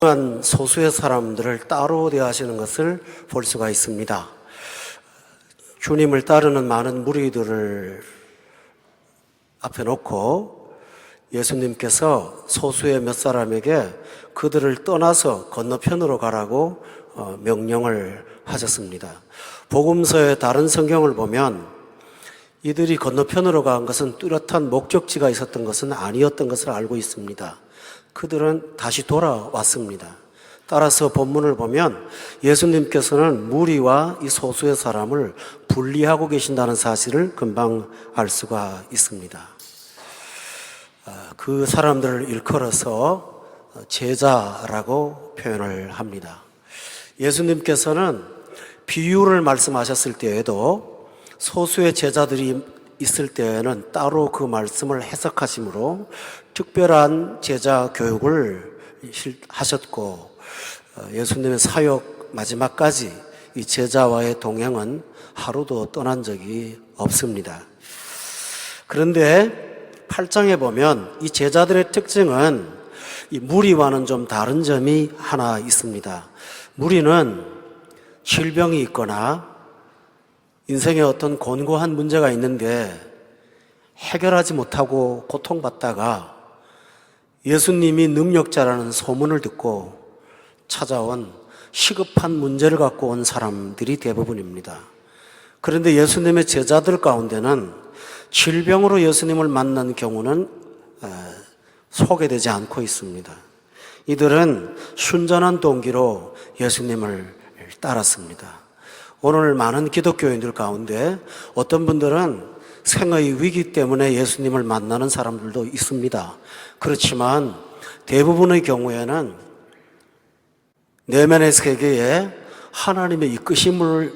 한 소수의 사람들을 따로 대하시는 것을 볼 수가 있습니다. 주님을 따르는 많은 무리들을 앞에 놓고 예수님께서 소수의 몇 사람에게 그들을 떠나서 건너편으로 가라고 명령을 하셨습니다. 복음서의 다른 성경을 보면 이들이 건너편으로 간 것은 뚜렷한 목적지가 있었던 것은 아니었던 것을 알고 있습니다. 그들은 다시 돌아왔습니다. 따라서 본문을 보면 예수님께서는 무리와 이 소수의 사람을 분리하고 계신다는 사실을 금방 알 수가 있습니다. 그 사람들을 일컬어서 제자라고 표현을 합니다. 예수님께서는 비유를 말씀하셨을 때에도 소수의 제자들이 있을 때에는 따로 그 말씀을 해석하심으로 특별한 제자 교육을 하셨고 예수님의 사역 마지막까지 이 제자와의 동행은 하루도 떠난 적이 없습니다. 그런데 8장에 보면 이 제자들의 특징은 이 무리와는 좀 다른 점이 하나 있습니다. 무리는 질병이 있거나 인생에 어떤 곤고한 문제가 있는데 해결하지 못하고 고통받다가 예수님이 능력자라는 소문을 듣고 찾아온 시급한 문제를 갖고 온 사람들이 대부분입니다. 그런데 예수님의 제자들 가운데는 질병으로 예수님을 만난 경우는 소개되지 않고 있습니다. 이들은 순전한 동기로 예수님을 따랐습니다. 오늘 많은 기독교인들 가운데 어떤 분들은 생의 위기 때문에 예수님을 만나는 사람들도 있습니다. 그렇지만 대부분의 경우에는 내면의 세계에 하나님의 이끄심을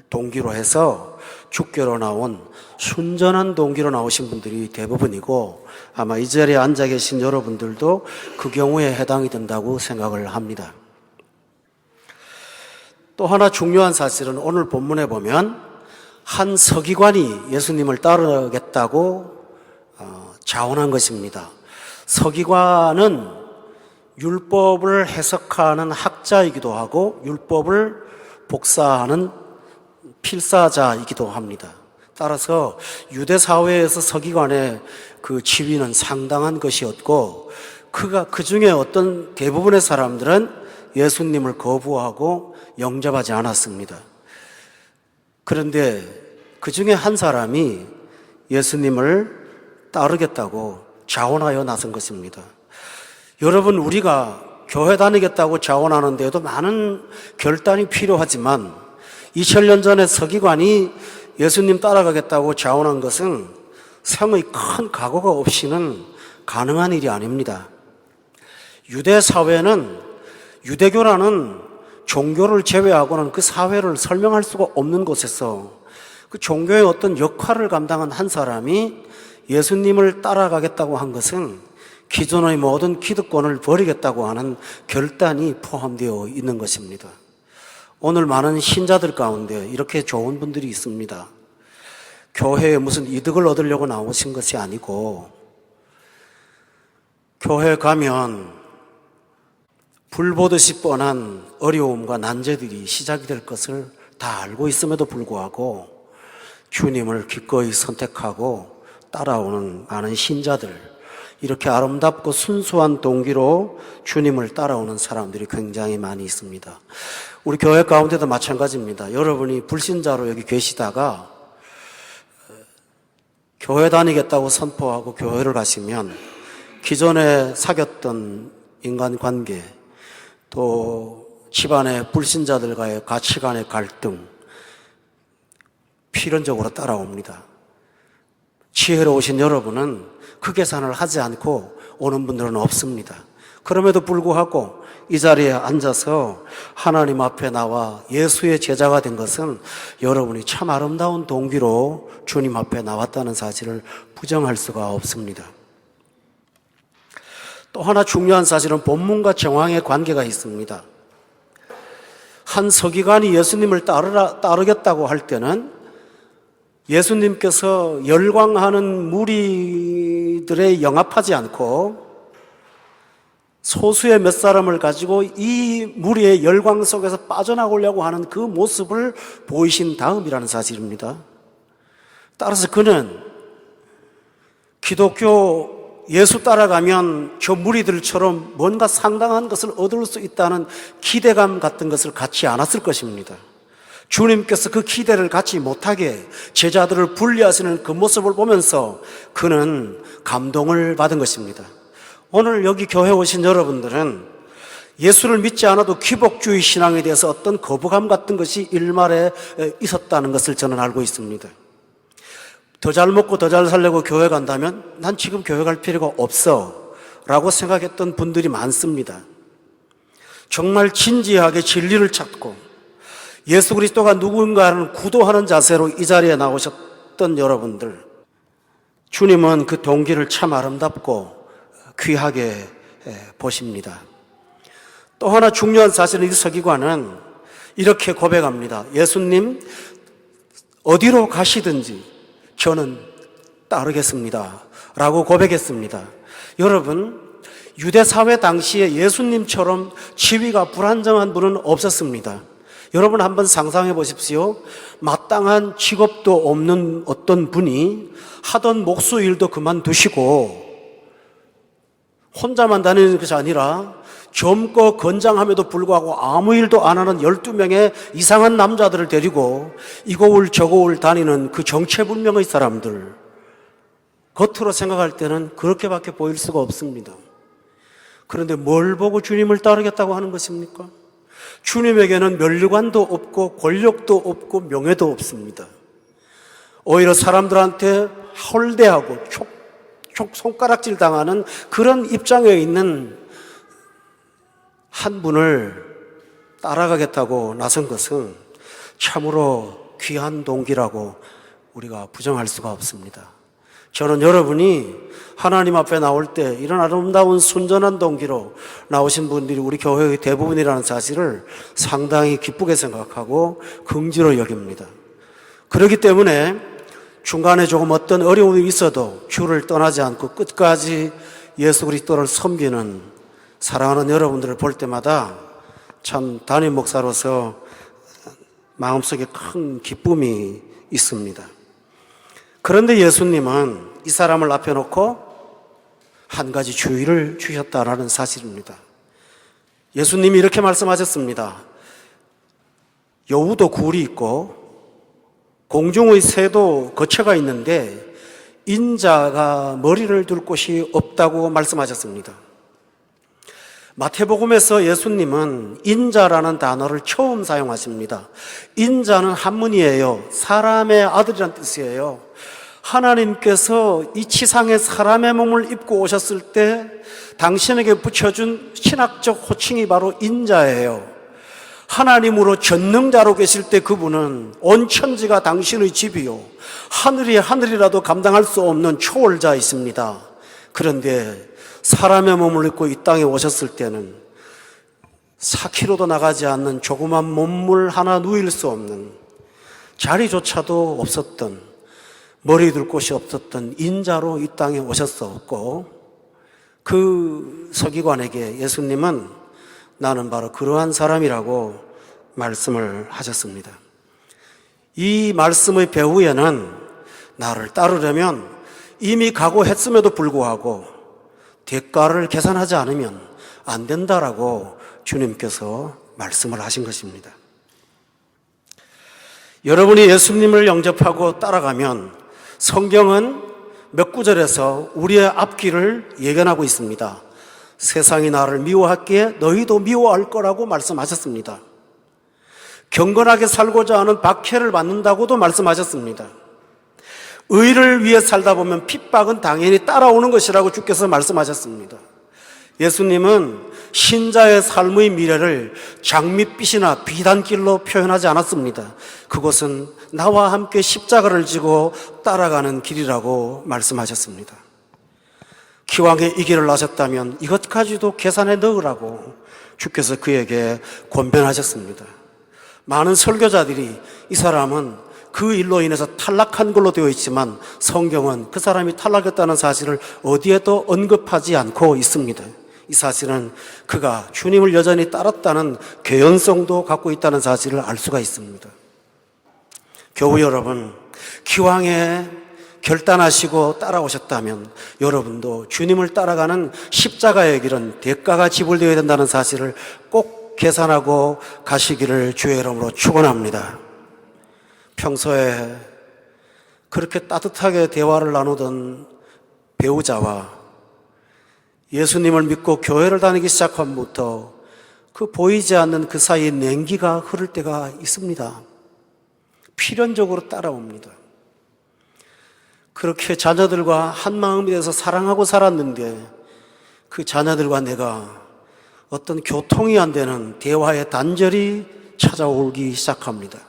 동기로 해서 주께로 나온 순전한 동기로 나오신 분들이 대부분이고 아마 이 자리에 앉아 계신 여러분들도 그 경우에 해당이 된다고 생각을 합니다. 또 하나 중요한 사실은 오늘 본문에 보면 한 서기관이 예수님을 따르겠다고 자원한 것입니다. 서기관은 율법을 해석하는 학자이기도 하고 율법을 복사하는 필사자이기도 합니다. 따라서 유대 사회에서 서기관의 그 지위는 상당한 것이었고 그 중에 어떤 대부분의 사람들은 예수님을 거부하고 영접하지 않았습니다. 그런데 그 중에 한 사람이 예수님을 따르겠다고 자원하여 나선 것입니다. 여러분, 우리가 교회 다니겠다고 자원하는데도 많은 결단이 필요하지만 2000년 전에 서기관이 예수님 따라가겠다고 자원한 것은 생의 큰 각오가 없이는 가능한 일이 아닙니다. 유대 사회는 유대교라는 종교를 제외하고는 그 사회를 설명할 수가 없는 곳에서 그 종교의 어떤 역할을 감당한 한 사람이 예수님을 따라가겠다고 한 것은 기존의 모든 기득권을 버리겠다고 하는 결단이 포함되어 있는 것입니다. 오늘 많은 신자들 가운데 이렇게 좋은 분들이 있습니다. 교회에 무슨 이득을 얻으려고 나오신 것이 아니고 교회에 가면 불보듯이 뻔한 어려움과 난제들이 시작이 될 것을 다 알고 있음에도 불구하고 주님을 기꺼이 선택하고 따라오는 많은 신자들, 이렇게 아름답고 순수한 동기로 주님을 따라오는 사람들이 굉장히 많이 있습니다. 우리 교회 가운데도 마찬가지입니다. 여러분이 불신자로 여기 계시다가 교회 다니겠다고 선포하고 교회를 가시면 기존에 사귀었던 인간관계, 또 집안의 불신자들과의 가치관의 갈등 필연적으로 따라옵니다. 지혜로우신 여러분은 그 계산을 하지 않고 오는 분들은 없습니다. 그럼에도 불구하고 이 자리에 앉아서 하나님 앞에 나와 예수의 제자가 된 것은 여러분이 참 아름다운 동기로 주님 앞에 나왔다는 사실을 부정할 수가 없습니다. 또 하나 중요한 사실은 본문과 정황의 관계가 있습니다. 한 서기관이 예수님을 따르겠다고 할 때는 예수님께서 열광하는 무리들에 영합하지 않고 소수의 몇 사람을 가지고 이 무리의 열광 속에서 빠져나오려고 하는 그 모습을 보이신 다음이라는 사실입니다. 따라서 그는 기독교 예수 따라가면 저 무리들처럼 뭔가 상당한 것을 얻을 수 있다는 기대감 같은 것을 갖지 않았을 것입니다. 주님께서 그 기대를 갖지 못하게 제자들을 분리하시는 그 모습을 보면서 그는 감동을 받은 것입니다. 오늘 여기 교회 오신 여러분들은 예수를 믿지 않아도 귀복주의 신앙에 대해서 어떤 거부감 같은 것이 일말에 있었다는 것을 저는 알고 있습니다. 더 잘 먹고 더 잘 살려고 교회 간다면 난 지금 교회 갈 필요가 없어 라고 생각했던 분들이 많습니다. 정말 진지하게 진리를 찾고 예수 그리스도가 누군가를 구도하는 자세로 이 자리에 나오셨던 여러분들, 주님은 그 동기를 참 아름답고 귀하게 보십니다. 또 하나 중요한 사실은 이 서기관은 이렇게 고백합니다. 예수님, 어디로 가시든지 저는 따르겠습니다 라고 고백했습니다. 여러분, 유대사회 당시에 예수님처럼 지위가 불안정한 분은 없었습니다. 여러분 한번 상상해 보십시오. 마땅한 직업도 없는 어떤 분이 하던 목수일도 그만두시고 혼자만 다니는 것이 아니라 젊고 건장함에도 불구하고 아무 일도 안 하는 12명의 이상한 남자들을 데리고 이고울 저고울 다니는 그 정체불명의 사람들, 겉으로 생각할 때는 그렇게밖에 보일 수가 없습니다. 그런데 뭘 보고 주님을 따르겠다고 하는 것입니까? 주님에게는 면류관도 없고 권력도 없고 명예도 없습니다. 오히려 사람들한테 헐대하고 손가락질 당하는 그런 입장에 있는 한 분을 따라가겠다고 나선 것은 참으로 귀한 동기라고 우리가 부정할 수가 없습니다. 저는 여러분이 하나님 앞에 나올 때 이런 아름다운 순전한 동기로 나오신 분들이 우리 교회의 대부분이라는 사실을 상당히 기쁘게 생각하고 긍지로 여깁니다. 그렇기 때문에 중간에 조금 어떤 어려움이 있어도 주를 떠나지 않고 끝까지 예수 그리스도를 섬기는 사랑하는 여러분들을 볼 때마다 참 담임 목사로서 마음속에 큰 기쁨이 있습니다. 그런데 예수님은 이 사람을 앞에 놓고 한 가지 주의를 주셨다라는 사실입니다. 예수님이 이렇게 말씀하셨습니다. 여우도 굴이 있고 공중의 새도 거처가 있는데 인자가 머리를 둘 곳이 없다고 말씀하셨습니다. 마태복음에서 예수님은 인자라는 단어를 처음 사용하십니다. 인자는 한문이에요. 사람의 아들이라는 뜻이에요. 하나님께서 이 지상에 사람의 몸을 입고 오셨을 때 당신에게 붙여준 신학적 호칭이 바로 인자예요. 하나님으로 전능자로 계실 때 그분은 온 천지가 당신의 집이요 하늘이 하늘이라도 감당할 수 없는 초월자이십니다. 그런데 사람의 몸을 입고 이 땅에 오셨을 때는 4km도 나가지 않는 조그만 몸물 하나 누일 수 없는, 자리조차도 없었던, 머리 둘 곳이 없었던 인자로 이 땅에 오셨었고, 그 서기관에게 예수님은 나는 바로 그러한 사람이라고 말씀을 하셨습니다. 이 말씀의 배후에는 나를 따르려면 이미 각오했음에도 불구하고 대가를 계산하지 않으면 안 된다라고 주님께서 말씀을 하신 것입니다. 여러분이 예수님을 영접하고 따라가면 성경은 몇 구절에서 우리의 앞길을 예견하고 있습니다. 세상이 나를 미워했기에 너희도 미워할 거라고 말씀하셨습니다. 경건하게 살고자 하는 박해를 받는다고도 말씀하셨습니다. 의를 위해 살다 보면 핍박은 당연히 따라오는 것이라고 주께서 말씀하셨습니다. 예수님은 신자의 삶의 미래를 장밋빛이나 비단길로 표현하지 않았습니다. 그것은 나와 함께 십자가를 지고 따라가는 길이라고 말씀하셨습니다. 기왕에 이 길을 나셨다면 이것까지도 계산해 넣으라고 주께서 그에게 권면하셨습니다. 많은 설교자들이 이 사람은 그 일로 인해서 탈락한 걸로 되어 있지만 성경은 그 사람이 탈락했다는 사실을 어디에도 언급하지 않고 있습니다. 이 사실은 그가 주님을 여전히 따랐다는 개연성도 갖고 있다는 사실을 알 수가 있습니다. 교우 여러분, 기왕에 결단하시고 따라오셨다면 여러분도 주님을 따라가는 십자가의 길은 대가가 지불되어야 된다는 사실을 꼭 계산하고 가시기를 주의 이름으로 축원합니다. 평소에 그렇게 따뜻하게 대화를 나누던 배우자와 예수님을 믿고 교회를 다니기 시작함부터 그 보이지 않는 그 사이에 냉기가 흐를 때가 있습니다. 필연적으로 따라옵니다. 그렇게 자녀들과 한 마음이 돼서 사랑하고 살았는데 그 자녀들과 내가 어떤 교통이 안 되는 대화의 단절이 찾아오기 시작합니다.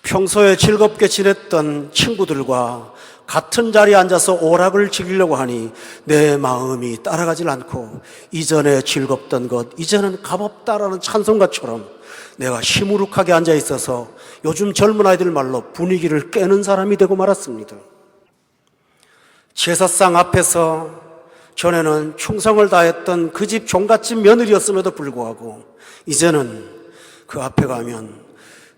평소에 즐겁게 지냈던 친구들과 같은 자리에 앉아서 오락을 즐기려고 하니 내 마음이 따라가질 않고 이전에 즐겁던 것, 이제는 값없다라는 찬송가처럼 내가 시무룩하게 앉아 있어서 요즘 젊은 아이들 말로 분위기를 깨는 사람이 되고 말았습니다. 제사상 앞에서 전에는 충성을 다했던 그 집 종갓집 며느리였음에도 불구하고 이제는 그 앞에 가면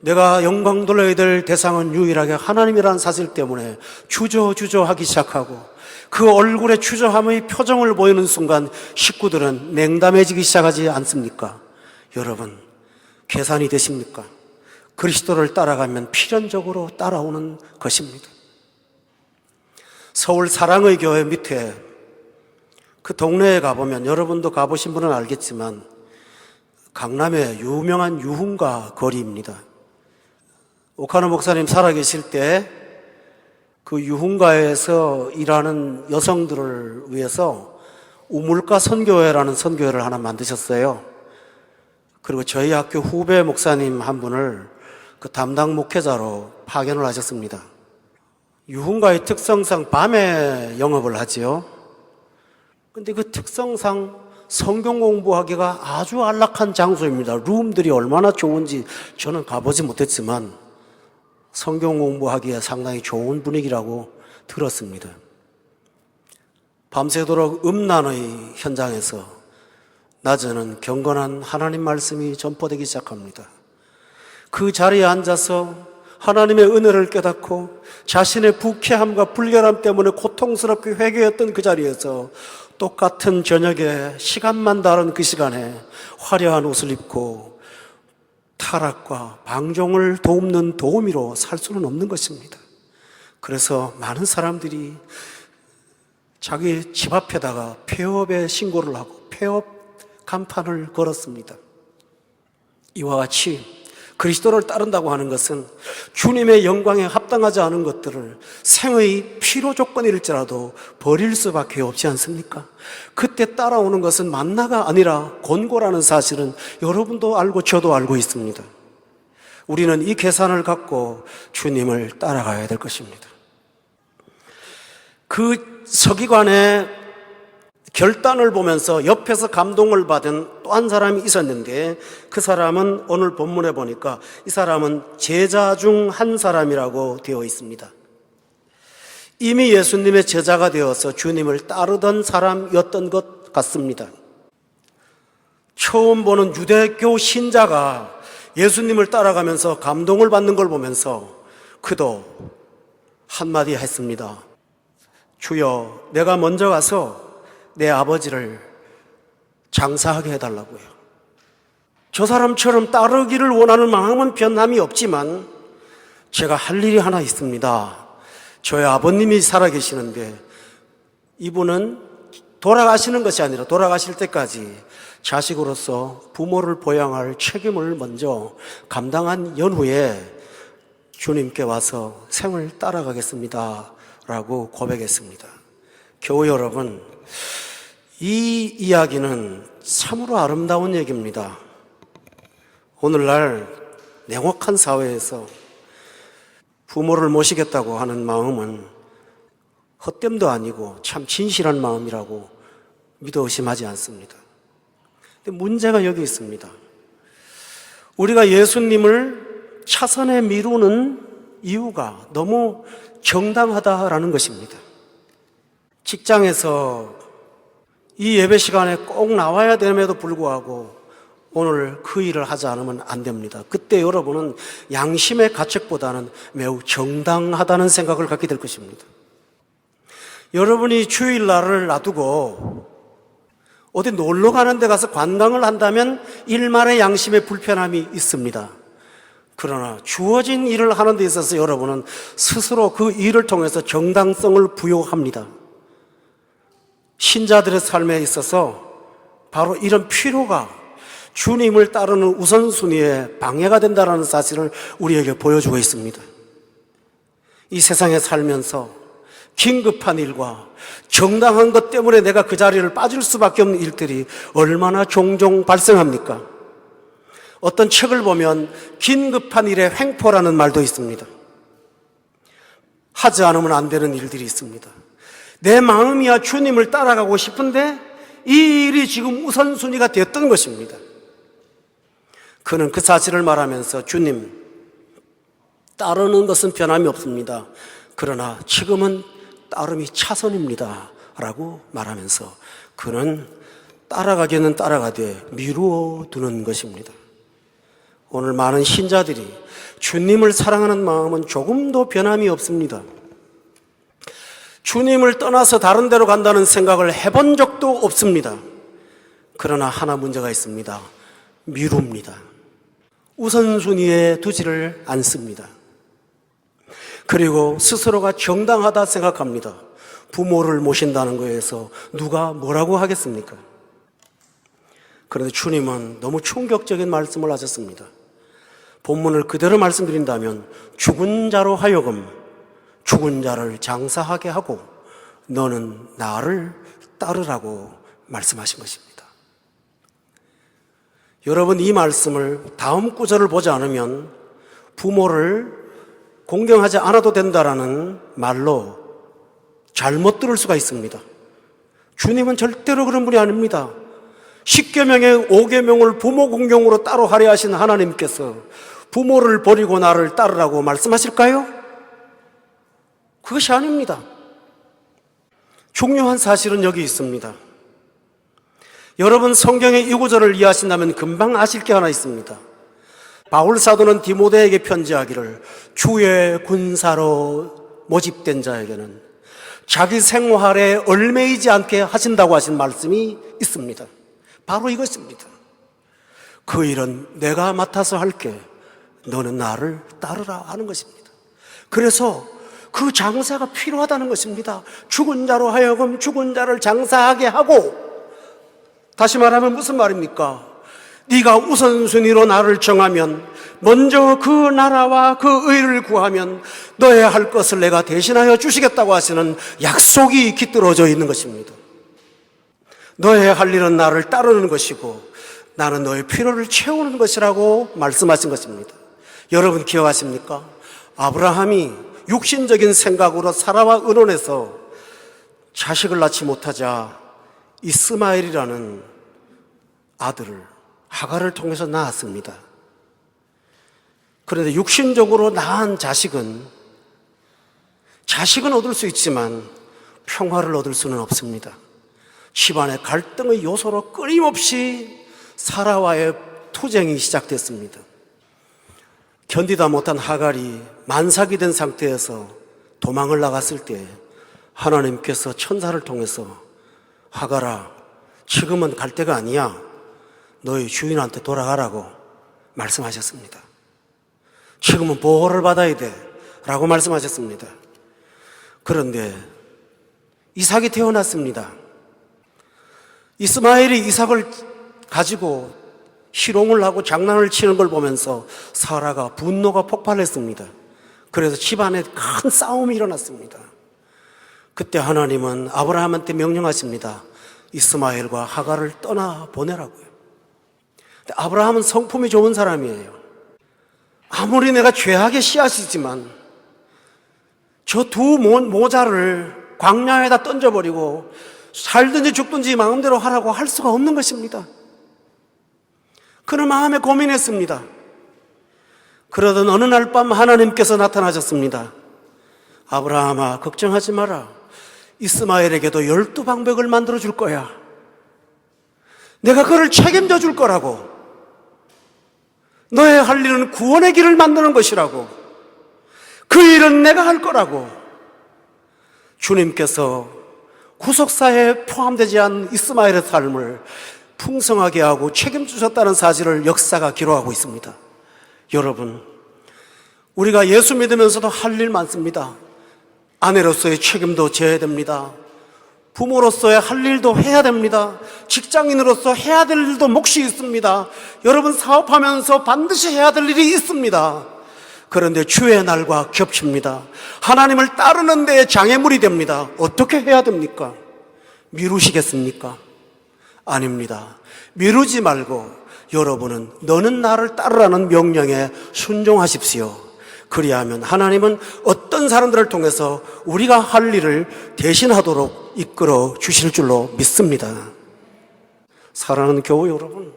내가 영광 돌려야 될 대상은 유일하게 하나님이라는 사실 때문에 주저하기 시작하고 그 얼굴에 주저함의 표정을 보이는 순간 식구들은 냉담해지기 시작하지 않습니까? 여러분, 계산이 되십니까? 그리스도를 따라가면 필연적으로 따라오는 것입니다. 서울 사랑의 교회 밑에 그 동네에 가보면 여러분도 가보신 분은 알겠지만 강남의 유명한 유흥가 거리입니다. 오카노 목사님 살아계실 때 그 유흥가에서 일하는 여성들을 위해서 우물가 선교회라는 선교회를 하나 만드셨어요. 그리고 저희 학교 후배 목사님 한 분을 그 담당 목회자로 파견을 하셨습니다. 유흥가의 특성상 밤에 영업을 하지요. 근데 그 특성상 성경 공부하기가 아주 안락한 장소입니다. 룸들이 얼마나 좋은지 저는 가보지 못했지만 성경 공부하기에 상당히 좋은 분위기라고 들었습니다. 밤새도록 음란의 현장에서 낮에는 경건한 하나님 말씀이 전포되기 시작합니다. 그 자리에 앉아서 하나님의 은혜를 깨닫고 자신의 부캐함과 불결함 때문에 고통스럽게 회개했던 그 자리에서 똑같은 저녁에 시간만 다른 그 시간에 화려한 옷을 입고 타락과 방종을 돕는 도우미로 살 수는 없는 것입니다. 그래서 많은 사람들이 자기 집 앞에다가 폐업에 신고를 하고 폐업 간판을 걸었습니다. 이와 같이 그리스도를 따른다고 하는 것은 주님의 영광에 합당하지 않은 것들을 생의 필요 조건일지라도 버릴 수밖에 없지 않습니까? 그때 따라오는 것은 만나가 아니라 곤고라는 사실은 여러분도 알고 저도 알고 있습니다. 우리는 이 계산을 갖고 주님을 따라가야 될 것입니다. 그 서기관의 결단을 보면서 옆에서 감동을 받은 또 한 사람이 있었는데 그 사람은 오늘 본문에 보니까 이 사람은 제자 중 한 사람이라고 되어 있습니다. 이미 예수님의 제자가 되어서 주님을 따르던 사람이었던 것 같습니다. 처음 보는 유대교 신자가 예수님을 따라가면서 감동을 받는 걸 보면서 그도 한마디 했습니다. 주여, 내가 먼저 가서 내 아버지를 장사하게 해달라고요. 저 사람처럼 따르기를 원하는 마음은 변함이 없지만 제가 할 일이 하나 있습니다. 저희 아버님이 살아계시는데 이분은 돌아가시는 것이 아니라 돌아가실 때까지 자식으로서 부모를 보양할 책임을 먼저 감당한 연후에 주님께 와서 생을 따라가겠습니다 라고 고백했습니다. 교우 여러분, 이 이야기는 참으로 아름다운 얘기입니다. 오늘날 냉혹한 사회에서 부모를 모시겠다고 하는 마음은 헛됨도 아니고 참 진실한 마음이라고 믿어 의심하지 않습니다. 근데 문제가 여기 있습니다. 우리가 예수님을 차선에 미루는 이유가 너무 정당하다라는 것입니다. 직장에서 이 예배 시간에 꼭 나와야 됨에도 불구하고 오늘 그 일을 하지 않으면 안 됩니다. 그때 여러분은 양심의 가책보다는 매우 정당하다는 생각을 갖게 될 것입니다. 여러분이 주일날을 놔두고 어디 놀러 가는 데 가서 관광을 한다면 일말의 양심의 불편함이 있습니다. 그러나 주어진 일을 하는 데 있어서 여러분은 스스로 그 일을 통해서 정당성을 부여합니다. 신자들의 삶에 있어서 바로 이런 필요가 주님을 따르는 우선순위에 방해가 된다는 사실을 우리에게 보여주고 있습니다. 이 세상에 살면서 긴급한 일과 정당한 것 때문에 내가 그 자리를 빠질 수밖에 없는 일들이 얼마나 종종 발생합니까? 어떤 책을 보면 긴급한 일의 횡포라는 말도 있습니다. 하지 않으면 안 되는 일들이 있습니다. 내 마음이야 주님을 따라가고 싶은데 이 일이 지금 우선순위가 되었던 것입니다. 그는 그 사실을 말하면서 주님, 따르는 것은 변함이 없습니다. 그러나 지금은 따름이 차선입니다. 라고 말하면서 그는 따라가기는 따라가되 미루어 두는 것입니다. 오늘 많은 신자들이 주님을 사랑하는 마음은 조금도 변함이 없습니다. 주님을 떠나서 다른 데로 간다는 생각을 해본 적도 없습니다. 그러나 하나 문제가 있습니다. 미룹니다. 우선순위에 두지를 않습니다. 그리고 스스로가 정당하다 생각합니다. 부모를 모신다는 거에서 누가 뭐라고 하겠습니까? 그런데 주님은 너무 충격적인 말씀을 하셨습니다. 본문을 그대로 말씀드린다면 죽은 자로 하여금 죽은 자를 장사하게 하고 너는 나를 따르라고 말씀하신 것입니다. 여러분, 이 말씀을 다음 구절을 보지 않으면 부모를 공경하지 않아도 된다라는 말로 잘못 들을 수가 있습니다. 주님은 절대로 그런 분이 아닙니다. 10계명의 5계명을 부모 공경으로 따로 하려 하신 하나님께서 부모를 버리고 나를 따르라고 말씀하실까요? 그것이 아닙니다. 중요한 사실은 여기 있습니다. 여러분, 성경의 이 구절을 이해하신다면 금방 아실 게 하나 있습니다. 바울 사도는 디모데에게 편지하기를 주의 군사로 모집된 자에게는 자기 생활에 얽매이지 않게 하신다고 하신 말씀이 있습니다. 바로 이것입니다. 그 일은 내가 맡아서 할게. 너는 나를 따르라 하는 것입니다. 그래서 그 장사가 필요하다는 것입니다. 죽은 자로 하여금 죽은 자를 장사하게 하고, 다시 말하면 무슨 말입니까? 네가 우선순위로 나를 정하면, 먼저 그 나라와 그 의를 구하면 너의 할 것을 내가 대신하여 주시겠다고 하시는 약속이 깃들어져 있는 것입니다. 너의 할 일은 나를 따르는 것이고 나는 너의 필요를 채우는 것이라고 말씀하신 것입니다. 여러분 기억하십니까? 아브라함이 육신적인 생각으로 사라와 의논해서 자식을 낳지 못하자 이스마엘이라는 아들을 하갈을 통해서 낳았습니다. 그런데 육신적으로 낳은 자식은 얻을 수 있지만 평화를 얻을 수는 없습니다. 집안의 갈등의 요소로 끊임없이 사라와의 투쟁이 시작됐습니다. 견디다 못한 하갈이 만삭이 된 상태에서 도망을 나갔을 때 하나님께서 천사를 통해서 하갈아, 지금은 갈 때가 아니야. 너희 주인한테 돌아가라고 말씀하셨습니다. 지금은 보호를 받아야 돼 라고 말씀하셨습니다. 그런데 이삭이 태어났습니다. 이스마엘이 이삭을 가지고 희롱을 하고 장난을 치는 걸 보면서 사라가 분노가 폭발했습니다. 그래서 집안에 큰 싸움이 일어났습니다. 그때 하나님은 아브라함한테 명령하십니다. 이스마엘과 하갈을 떠나보내라고요. 근데 아브라함은 성품이 좋은 사람이에요. 아무리 내가 죄악의 씨앗이지만 저 두 모자를 광야에다 던져버리고 살든지 죽든지 마음대로 하라고 할 수가 없는 것입니다. 그는 마음에 고민했습니다. 그러던 어느 날 밤 하나님께서 나타나셨습니다. 아브라함아, 걱정하지 마라. 이스마엘에게도 12방백을 만들어 줄 거야. 내가 그를 책임져 줄 거라고. 너의 할 일은 구원의 길을 만드는 것이라고. 그 일은 내가 할 거라고. 주님께서 구속사에 포함되지 않은 이스마엘의 삶을 풍성하게 하고 책임주셨다는 사실을 역사가 기록하고 있습니다. 여러분, 우리가 예수 믿으면서도 할 일 많습니다. 아내로서의 책임도 져야 됩니다. 부모로서의 할 일도 해야 됩니다. 직장인으로서 해야 될 일도 몫이 있습니다. 여러분, 사업하면서 반드시 해야 될 일이 있습니다. 그런데 주의 날과 겹칩니다. 하나님을 따르는 데에 장애물이 됩니다. 어떻게 해야 됩니까? 미루시겠습니까? 아닙니다. 미루지 말고 여러분은 너는 나를 따르라는 명령에 순종하십시오. 그리하면 하나님은 어떤 사람들을 통해서 우리가 할 일을 대신하도록 이끌어 주실 줄로 믿습니다. 사랑하는 교우 여러분,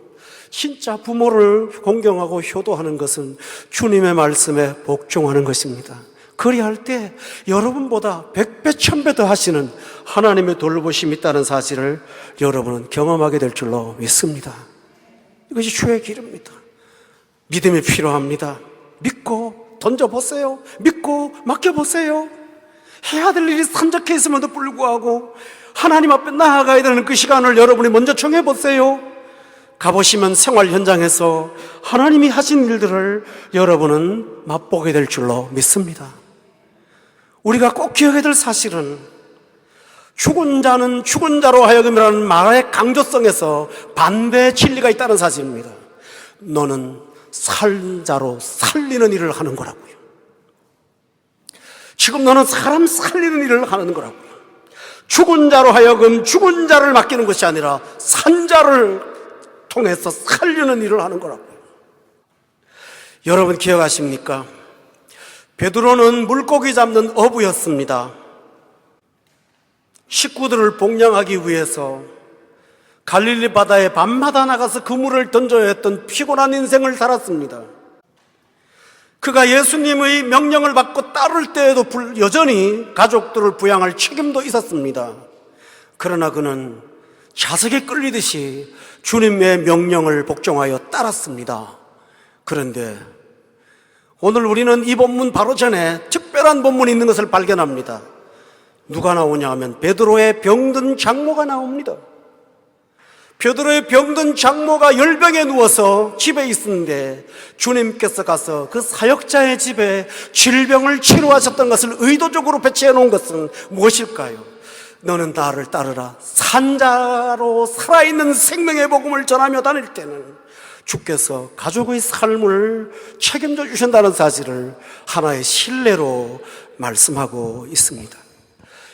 진짜 부모를 공경하고 효도하는 것은 주님의 말씀에 복종하는 것입니다. 그리할 때 여러분보다 100배, 1000배 더 하시는 하나님의 돌보심이 있다는 사실을 여러분은 경험하게 될 줄로 믿습니다. 이것이 주의 길입니다. 믿음이 필요합니다. 믿고 던져보세요. 믿고 맡겨보세요. 해야 될 일이 산적해 있음에도 불구하고 하나님 앞에 나아가야 되는 그 시간을 여러분이 먼저 정해보세요. 가보시면 생활 현장에서 하나님이 하신 일들을 여러분은 맛보게 될 줄로 믿습니다. 우리가 꼭 기억해야 될 사실은 죽은 자는 죽은 자로 하여금이라는 말의 강조성에서 반대의 진리가 있다는 사실입니다. 너는 살 자로 살리는 일을 하는 거라고요. 지금 너는 사람 살리는 일을 하는 거라고요. 죽은 자로 하여금 죽은 자를 맡기는 것이 아니라 산 자를 통해서 살리는 일을 하는 거라고요. 여러분 기억하십니까? 베드로는 물고기 잡는 어부였습니다. 식구들을 복양하기 위해서 갈릴리 바다에 밤마다 나가서 그물을 던져야 했던 피곤한 인생을 살았습니다. 그가 예수님의 명령을 받고 따를 때에도 여전히 가족들을 부양할 책임도 있었습니다. 그러나 그는 자석에 끌리듯이 주님의 명령을 복종하여 따랐습니다. 그런데 오늘 우리는 이 본문 바로 전에 특별한 본문이 있는 것을 발견합니다. 누가 나오냐 하면 베드로의 병든 장모가 나옵니다. 베드로의 병든 장모가 열병에 누워서 집에 있었는데 주님께서 가서 그 사역자의 집에 질병을 치료하셨던 것을 의도적으로 배치해 놓은 것은 무엇일까요? 너는 나를 따르라. 산자로 살아있는 생명의 복음을 전하며 다닐 때는 주께서 가족의 삶을 책임져 주신다는 사실을 하나의 신뢰로 말씀하고 있습니다.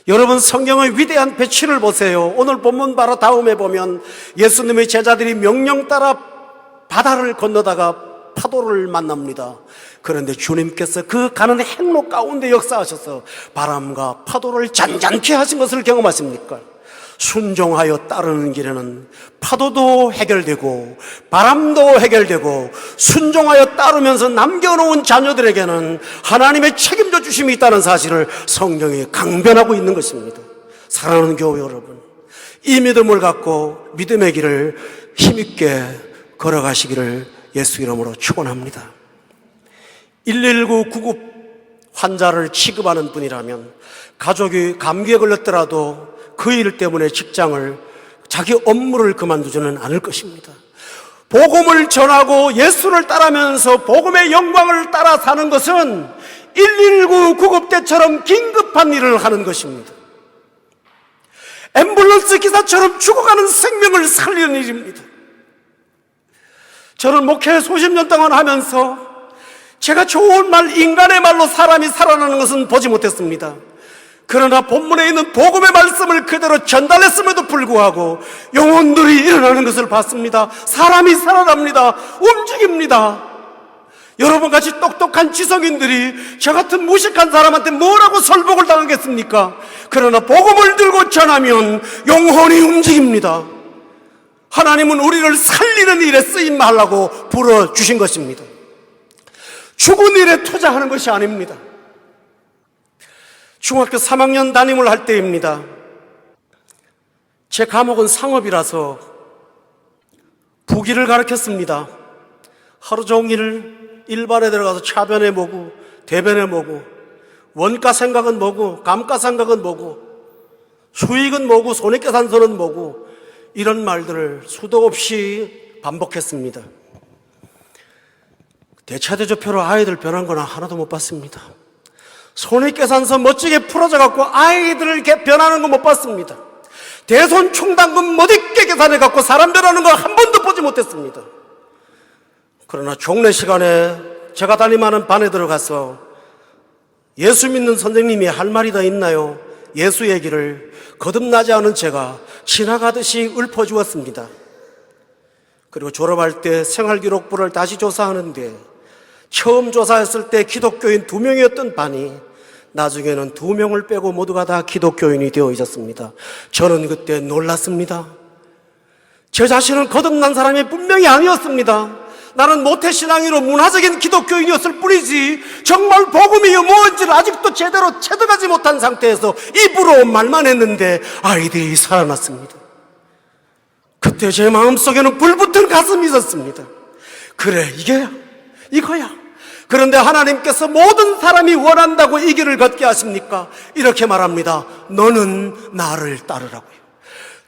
여러분, 성경의 위대한 배치를 보세요. 오늘 본문 바로 다음에 보면 예수님의 제자들이 명령 따라 바다를 건너다가 파도를 만납니다. 그런데 주님께서 그 가는 행로 가운데 역사하셔서 바람과 파도를 잔잔케 하신 것을 경험하십니까? 순종하여 따르는 길에는 파도도 해결되고 바람도 해결되고 순종하여 따르면서 남겨놓은 자녀들에게는 하나님의 책임져 주심이 있다는 사실을 성경이 강변하고 있는 것입니다. 사랑하는 교회 여러분, 이 믿음을 갖고 믿음의 길을 힘있게 걸어가시기를 예수 이름으로 축원합니다. 119 구급 환자를 취급하는 분이라면 가족이 감기에 걸렸더라도 그 일 때문에 직장을, 자기 업무를 그만두지는 않을 것입니다. 복음을 전하고 예수를 따르면서 복음의 영광을 따라 사는 것은 119 구급대처럼 긴급한 일을 하는 것입니다. 앰뷸런스 기사처럼 죽어가는 생명을 살리는 일입니다. 저는 목회 수십 년 동안 하면서 제가 좋은 말, 인간의 말로 사람이 살아나는 것은 보지 못했습니다. 그러나 본문에 있는 복음의 말씀을 그대로 전달했음에도 불구하고 영혼들이 일어나는 것을 봤습니다. 사람이 살아납니다. 움직입니다. 여러분같이 똑똑한 지성인들이 저 같은 무식한 사람한테 뭐라고 설복을 당하겠습니까? 그러나 복음을 들고 전하면 영혼이 움직입니다. 하나님은 우리를 살리는 일에 쓰임하려고 불어주신 것입니다. 죽은 일에 투자하는 것이 아닙니다. 중학교 3학년 담임을 할 때입니다. 제 과목은 상업이라서 부기를 가르쳤습니다. 하루 종일 일반에 들어가서 차변에 뭐고 대변에 뭐고 원가 생각은 뭐고 감가 생각은 뭐고 수익은 뭐고 손익계산서는 뭐고 이런 말들을 수도 없이 반복했습니다. 대차대조표로 아이들 변한 거나 하나도 못 봤습니다. 손익계산서 멋지게 풀어져 갖고 아이들을 변하는 거 못 봤습니다. 대손 총당금 멋있게 계산해 갖고 사람 변하는 거 한 번도 보지 못했습니다. 그러나 종례 시간에 제가 담임하는 반에 들어가서 예수 믿는 선생님이 할 말이 더 있나요? 예수 얘기를 거듭나지 않은 제가 지나가듯이 읊어주었습니다. 그리고 졸업할 때 생활기록부를 다시 조사하는데 처음 조사했을 때 기독교인 2명이었던 반이 나중에는 2명을 빼고 모두가 다 기독교인이 되어 있었습니다. 저는 그때 놀랐습니다. 제 자신은 거듭난 사람이 분명히 아니었습니다. 나는 모태신앙이로 문화적인 기독교인이었을 뿐이지 정말 복음이 뭔지를 아직도 제대로 체득하지 못한 상태에서 입으로 말만 했는데 아이들이 살아났습니다. 그때 제 마음속에는 불붙은 가슴이 있었습니다. 그래, 이거야. 그런데 하나님께서 모든 사람이 원한다고 이 길을 걷게 하십니까? 이렇게 말합니다. 너는 나를 따르라고요.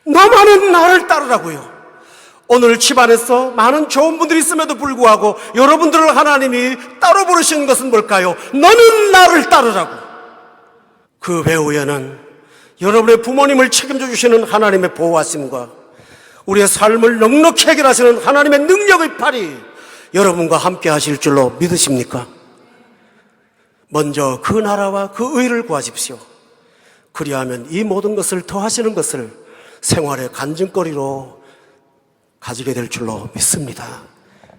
너만은 나를 따르라고요. 오늘 집안에서 많은 좋은 분들이 있음에도 불구하고 여러분들을 하나님이 따로 부르시는 것은 뭘까요? 너는 나를 따르라고. 그 배후에는 여러분의 부모님을 책임져 주시는 하나님의 보호하심과 우리의 삶을 넉넉히 해결하시는 하나님의 능력의 팔이 여러분과 함께 하실 줄로 믿으십니까? 먼저 그 나라와 그 의를 구하십시오. 그리하면 이 모든 것을 더하시는 것을 생활의 간증거리로 가지게 될 줄로 믿습니다.